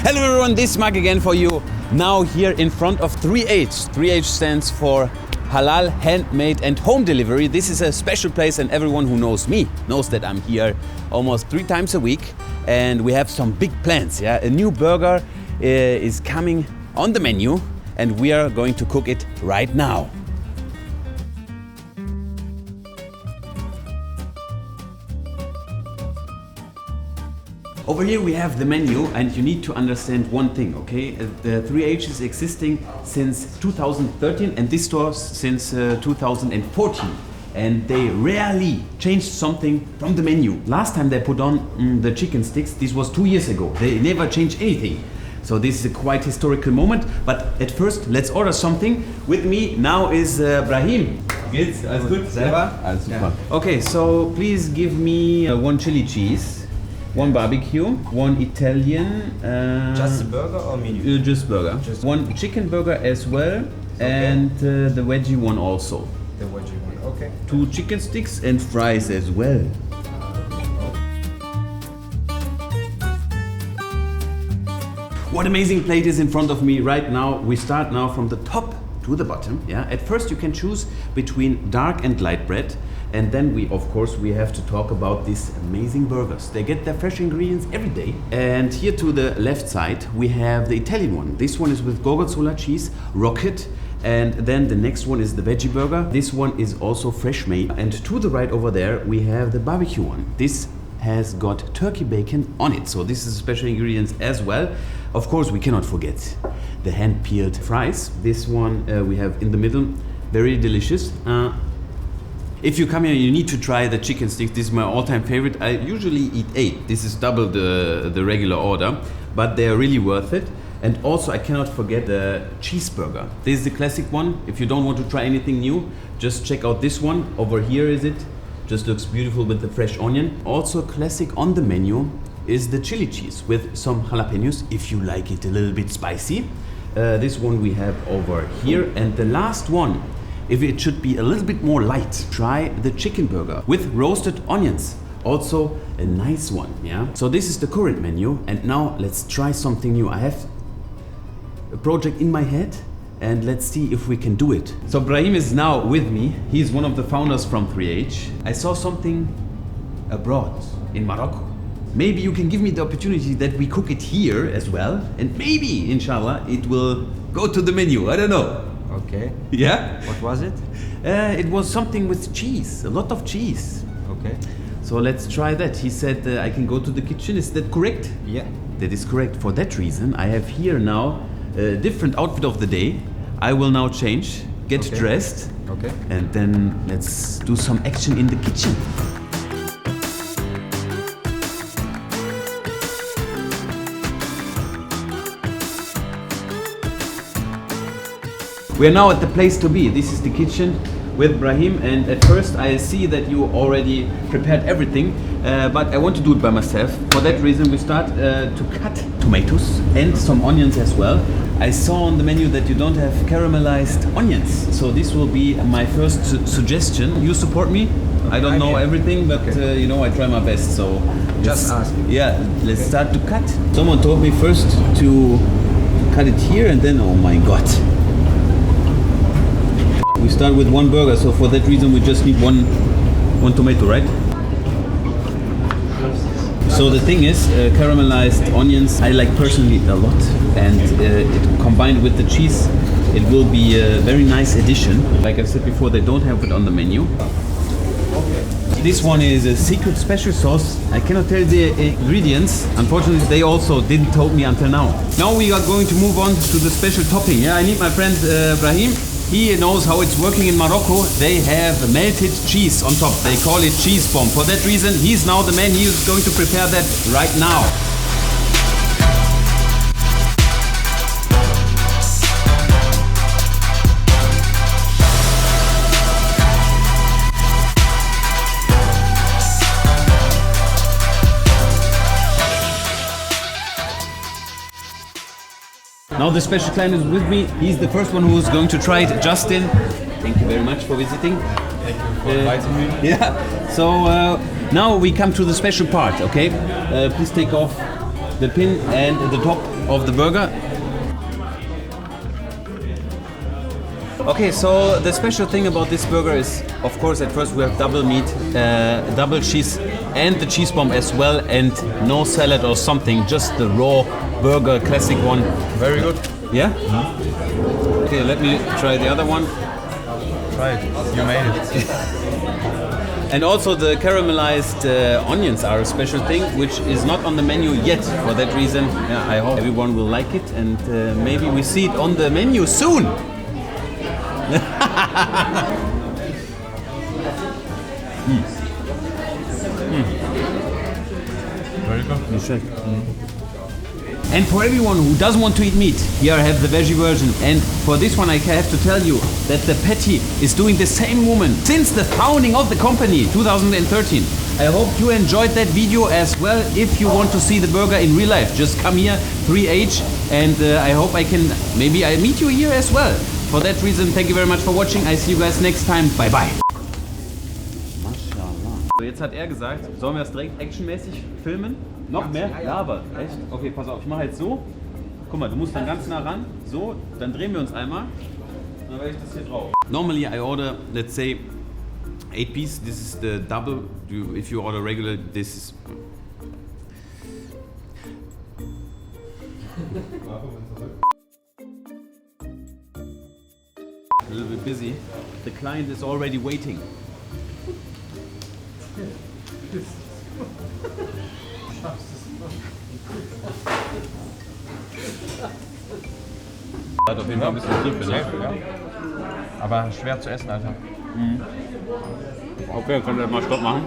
Hello everyone, this is Marc again for you. Now here in front of 3H. 3H stands for Halal, Handmade and Home Delivery. This is a special place and everyone who knows me knows that I'm here almost 3 times a week and we have some big plans. Yeah? A new burger is coming on the menu and we are going to cook it right now. Over here we have the menu and you need to understand one thing, okay? The 3H is existing since 2013 and this store since 2014. And they rarely changed something from the menu. Last time they put on the chicken sticks, this was 2 years ago. They never changed anything. So this is a quite historical moment. But at first, let's order something. With me now is Brahim. Geht's? Alles gut? Selber? Alles super. Okay, so please give me 1 chili cheese. 1 barbecue, 1 Italian. Just a burger or menu? Just burger. 1 chicken burger as well, okay. And the veggie one also. The veggie one, okay. 2 chicken sticks and fries as well. What amazing plate is in front of me right now. We start now from the top to the bottom. Yeah. At first you can choose between dark and light bread. And then we have to talk about these amazing burgers. They get their fresh ingredients every day. And here to the left side, we have the Italian one. This one is with gorgonzola cheese, rocket. And then the next one is the veggie burger. This one is also fresh made. And to the right over there, we have the barbecue one. This has got turkey bacon on it. So this is special ingredients as well. Of course, we cannot forget the hand-peeled fries. This one we have in the middle, very delicious. If you come here, you need to try the chicken sticks. This is my all-time favorite. I usually eat 8. This is double the regular order, but they are really worth it. And also, I cannot forget the cheeseburger. This is the classic one. If you don't want to try anything new, just check out this one. Over here is it. Just looks beautiful with the fresh onion. Also classic on the menu is the chili cheese with some jalapenos, if you like it a little bit spicy. This one we have over here. And the last one, if it should be a little bit more light, try the chicken burger with roasted onions. Also a nice one, yeah? So this is the current menu and now let's try something new. I have a project in my head and let's see if we can do it. So Brahim is now with me. He's one of the founders from 3H. I saw something abroad in Morocco. Maybe you can give me the opportunity that we cook it here as well and maybe, inshallah, it will go to the menu. I don't know. Okay. Yeah? What was it? It was something with cheese, a lot of cheese. Okay. So let's try that. He said I can go to the kitchen. Is that correct? Yeah. That is correct. For that reason, I have here now a different outfit of the day. I will now change, get dressed, and then let's do some action in the kitchen. We are now at the place to be. This is the kitchen with Brahim, and at first I see that you already prepared everything, but I want to do it by myself. For that reason we start to cut tomatoes and some onions as well. I saw on the menu that you don't have caramelized onions, so this will be my first suggestion. You support me? I don't know everything, but you know, I try my best, so just ask. Yeah, let's start to cut. Someone told me first to cut it here and then, oh my god. We start with 1 burger, so for that reason we just need one tomato, right? So the thing is, caramelized onions I like personally a lot, and it combined with the cheese, it will be a very nice addition. Like I said before, they don't have it on the menu. This one is a secret special sauce. I cannot tell the ingredients. Unfortunately, they also didn't tell me until now. Now we are going to move on to the special topping. Yeah, I need my friend Brahim. He knows how it's working in Morocco. They have melted cheese on top. They call it cheese bomb. For that reason, he's now the man. He is going to prepare that right now. Now the special client is with me. He's the first one who is going to try it. Justin, thank you very much for visiting. Thank you for inviting me. Yeah. So now we come to the special part, okay? Please take off the pin and the top of the burger. Okay, so the special thing about this burger is, of course, at first we have double meat, double cheese, and the cheese bomb as well, and no salad or something, just the raw burger, classic one. Very good. Yeah? Okay, let me try the other one. Try it. You made it. And also the caramelized onions are a special thing, which is not on the menu yet. For that reason, yeah, I hope everyone will like it, and maybe we see it on the menu soon. Very good. And for everyone who doesn't want to eat meat, here I have the veggie version. And for this one I have to tell you that the patty is doing the same woman since the founding of the company, 2013. I hope you enjoyed that video as well. If you want to see the burger in real life, just come here, 3H, and I hope I can, maybe I meet you here as well. For that reason, thank you very much for watching. I see you guys next time. Bye bye. So, jetzt hat er gesagt, sollen wir das direkt actionmäßig filmen? Noch mehr? Ja, aber echt? Okay, pass auf, ich mache jetzt so. Guck mal, du musst dann ganz nah ran. So, dann drehen wir uns einmal. Dann werde ich das hier drauf. Normally I order, let's say, 8 piece. This is the double. If you order regular, this is... A little bit busy. The client is already waiting. Hat auf jeden Fall ein bisschen Tiefe, ne? Ja. Aber schwer zu essen, Alter. Okay, könnt ihr mal Stopp machen?